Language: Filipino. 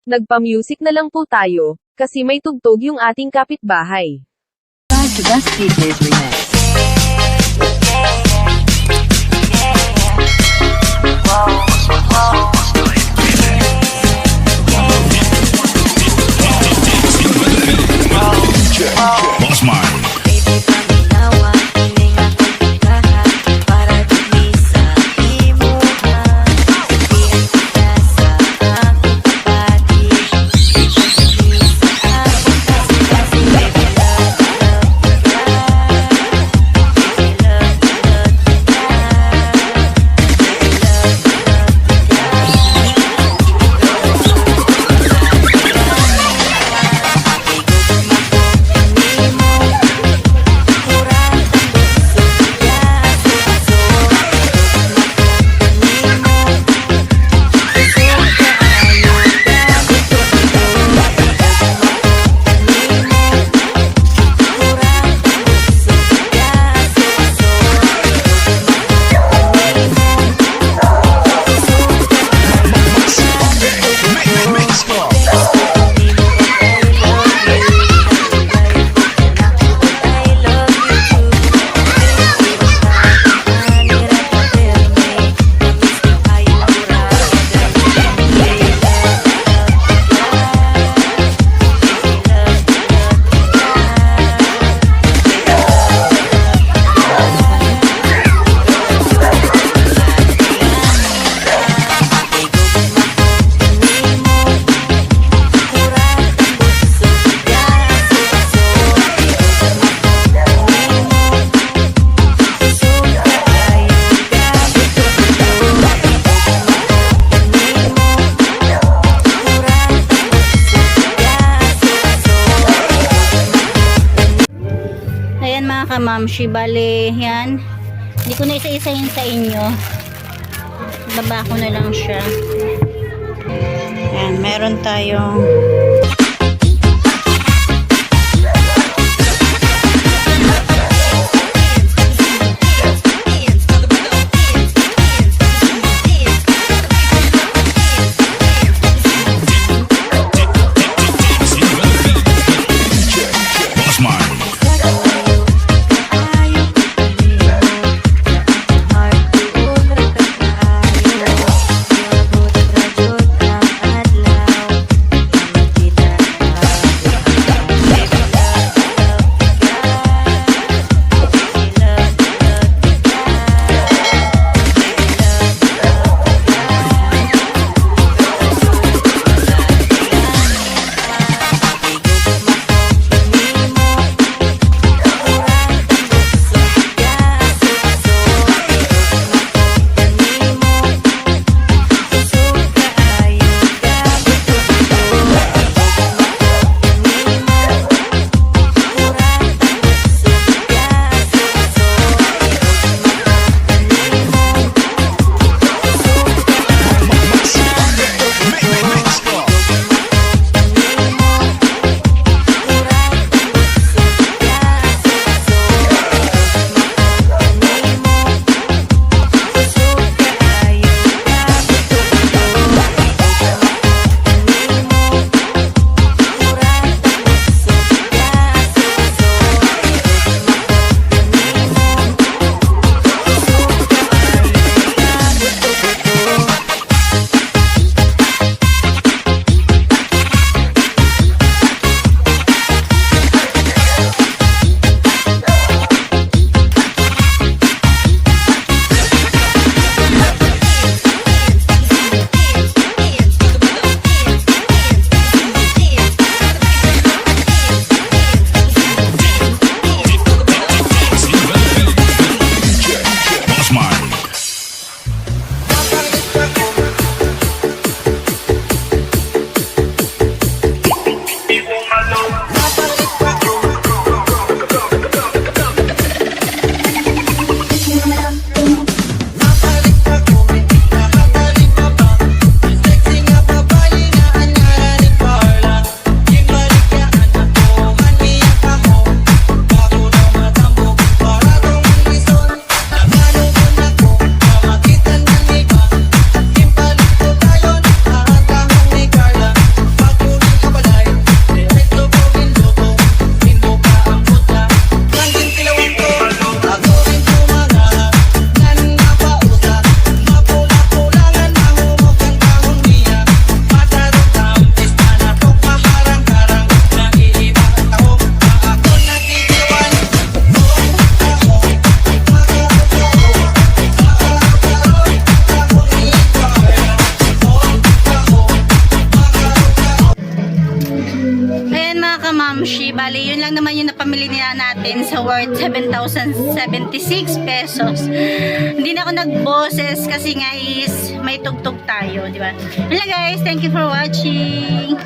Nagpa-music na lang po tayo, kasi may tugtog yung ating kapitbahay. To Best DJs Remix. Boss Man. Kamamshi, bale yan, hindi ko na isa-isahin sa inyo, baba ko na lang siya. Yan, meron tayong Boss Man. Kita lang naman yung napamili nila natin sa worth 7,076 pesos. Hindi na ako nagboses kasi nga is may tugtog tayo, di ba? Hello guys, thank you for watching.